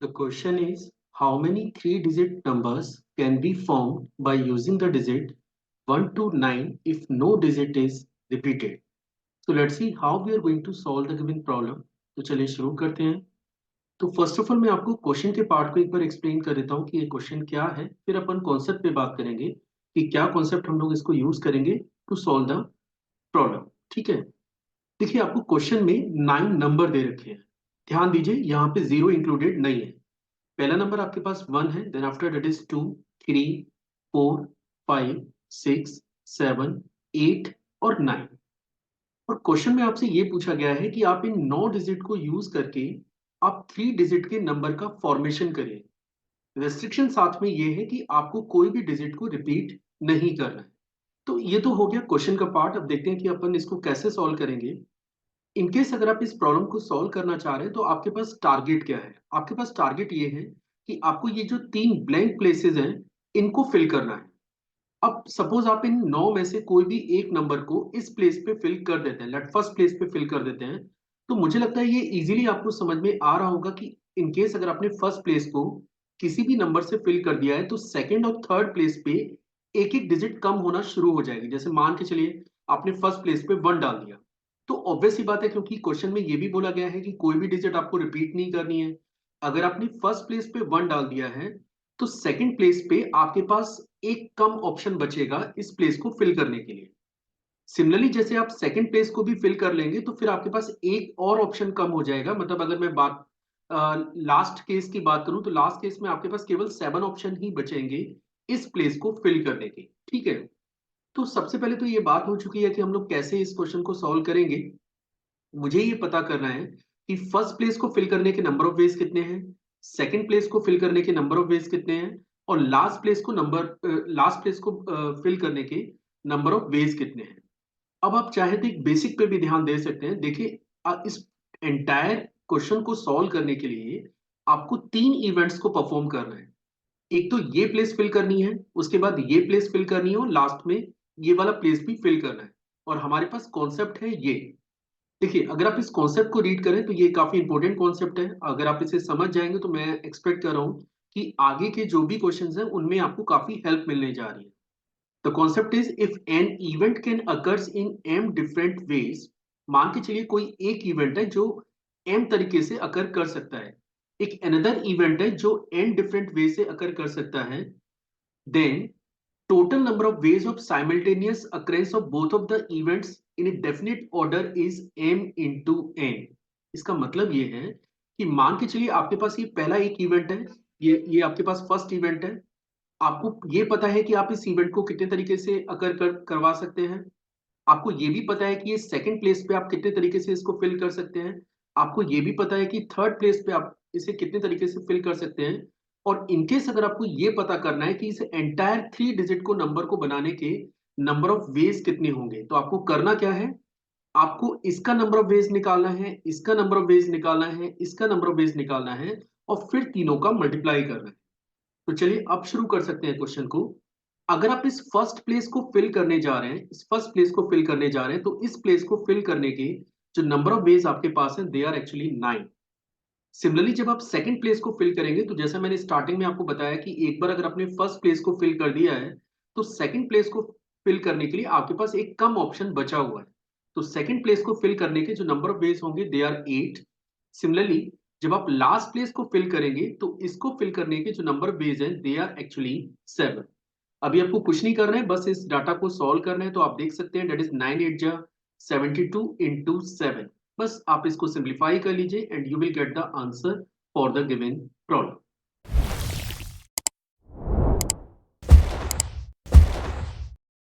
The question is how many three-digit numbers can be formed by using the digit 1 to 9 if no digit is repeated. So let's see how we are going to solve the given problem. तो चलिए शुरू करते हैं. तो first of all मैं आपको question के part को एक बार एक्सप्लेन कर देता हूँ कि ये क्वेश्चन क्या है. फिर अपन कॉन्सेप्ट पे बात करेंगे कि क्या कॉन्सेप्ट हम लोग इसको यूज करेंगे टू सॉल्व द प्रॉब्लम. ठीक है. देखिए आपको क्वेश्चन में 9 नंबर दे रखे हैं. ध्यान दीजिए यहाँ पे जीरो इंक्लूडेड नहीं है. पहला नंबर आपके पास 1 है, देन आफ्टर दैट इज 2, 3, 4, 5, 6, 7, 8 और 9. और क्वेश्चन में आपसे ये पूछा गया है कि आप इन 9 डिजिट को यूज करके आप 3 डिजिट के नंबर का फॉर्मेशन करिए. रेस्ट्रिक्शन साथ में ये है कि आपको कोई भी डिजिट को रिपीट नहीं करना है. तो ये तो हो गया क्वेश्चन का पार्ट. अब देखते हैं कि अपन इसको कैसे सॉल्व करेंगे. इनकेस अगर आप इस प्रॉब्लम को सॉल्व करना चाह रहे हैं तो आपके पास टारगेट क्या है. आपके पास टारगेट ये है कि आपको ये जो 3 ब्लैंक प्लेसेस हैं इनको फिल करना है. अब सपोज आप इन 9 में से कोई भी एक नंबर को इस प्लेस पे फिल कर देते हैं, लेट फर्स्ट प्लेस पे फिल कर देते हैं, तो मुझे लगता है ये इजीली आपको समझ में आ रहा होगा कि इनकेस अगर आपने फर्स्ट प्लेस को किसी भी नंबर से फिल कर दिया है तो सेकंड और थर्ड प्लेस पे एक एक डिजिट कम होना शुरू हो जाएगी. जैसे मान के चलिए आपने फर्स्ट प्लेस पे 1 डाल दिया, तो ऑब्वियस ही बात है क्योंकि क्वेश्चन में ये भी बोला गया है कि कोई भी डिजिट आपको रिपीट नहीं करनी है. अगर आपने फर्स्ट प्लेस पे 1 डाल दिया है तो सेकंड प्लेस पे आपके पास एक कम ऑप्शन बचेगा इस प्लेस को फिल करने के लिए. सिमिलरली जैसे आप सेकंड प्लेस को भी फिल कर लेंगे तो फिर आपके पास एक और ऑप्शन कम हो जाएगा. मतलब अगर मैं बात लास्ट केस की बात करूं तो लास्ट केस में आपके पास केवल 7 ऑप्शन ही बचेंगे इस प्लेस को फिल करने के. ठीक है. तो सबसे पहले तो ये बात हो चुकी है कि हम लोग कैसे इस क्वेश्चन को सॉल्व करेंगे. मुझे ये पता करना है कि फर्स्ट प्लेस को फिल करने के नंबर ऑफ वेज कितने हैं, सेकंड प्लेस को फिल करने के नंबर ऑफ वेज कितने हैं और लास्ट प्लेस को फिल करने के नंबर ऑफ वेज कितने हैं. अब आप चाहे तो एक बेसिक पे भी ध्यान दे सकते हैं. देखिए इस एंटायर क्वेश्चन को सॉल्व करने के लिए आपको 3 इवेंट्स को परफॉर्म करना है. एक तो ये प्लेस फिल करनी है, उसके बाद ये प्लेस फिल करनी है और लास्ट में ये वाला प्लेस भी फिल करना है. और हमारे पास कॉन्सेप्ट है ये. देखिए अगर आप इस कॉन्सेप्ट को रीड करें तो ये काफी इंपॉर्टेंट कॉन्सेप्ट है. अगर आप इसे समझ जाएंगे तो मैं एक्सपेक्ट कर रहा हूं कि आगे के जो भी क्वेश्चंस हैं उनमें आपको काफी हेल्प मिलने जा रही है. The concept is if an event can occurs in am different ways. मान के चलिए कोई एक इवेंट है जो एम तरीके से अकर कर सकता है, एक अनदर इवेंट है जो एन डिफरेंट वे से अकर कर सकता है, then total number of ways of simultaneous occurrence of both of the events in a definite order is m into n. इसका मतलब ये है कि मान के चलिए आपके पास ये पहला एक इवेंट है, ये आपके पास फर्स्ट इवेंट है. आपको ये पता है कि आप इस इवेंट को कितने तरीके से करवा सकते हैं. आपको ये भी पता है कि ये सेकंड प्लेस पे आप कितने तरीके से इसको फिल कर सकते हैं. आपको ये भी पता है कि थर्ड प्लेस पे आप इसे कितने तरीके से फिल कर सकते हैं. और इनकेस अगर आपको ये पता करना है कि इस एंटायर 3 डिजिट को नंबर को बनाने के नंबर ऑफ वेज कितने होंगे, तो आपको करना क्या है. आपको इसका नंबर ऑफ वेज निकालना है, इसका नंबर ऑफ वेज निकालना है, इसका नंबर ऑफ वेज निकालना है और फिर तीनों का मल्टीप्लाई करना है. तो चलिए अब शुरू कर सकते हैं क्वेश्चन को. अगर आप इस फर्स्ट प्लेस को फिल करने जा रहे हैं, इस फर्स्ट प्लेस को फिल करने जा रहे हैं, तो इस प्लेस को फिल करने के जो नंबर ऑफ वेज आपके पास हैं दे आर एक्चुअली 9. सिमिलरली जब आप सेकंड प्लेस को फिल करेंगे तो जैसा मैंने स्टार्टिंग में आपको बताया कि एक बार अगर आपने फर्स्ट प्लेस को फिल कर दिया है तो सेकंड प्लेस को फिल करने के लिए आपके पास एक कम ऑप्शन बचा हुआ है. तो सेकंड प्लेस को फिल करने के जो नंबर ऑफ वेज होंगे दे आर 8. सिमिलरली जब आप लास्ट प्लेस को फिल करेंगे तो इसको फिल करने के जो नंबर ऑफ वेज हैं दे आर एक्चुअली 7. अभी आपको कुछ नहीं करना है, बस इस डाटा को सॉल्व करना है. तो आप देख सकते हैं डेट इज 9 8 जा 72 इंटू 7. बस आप इसको सिंप्लीफाई कर लीजिए and you will get the answer for the given problem.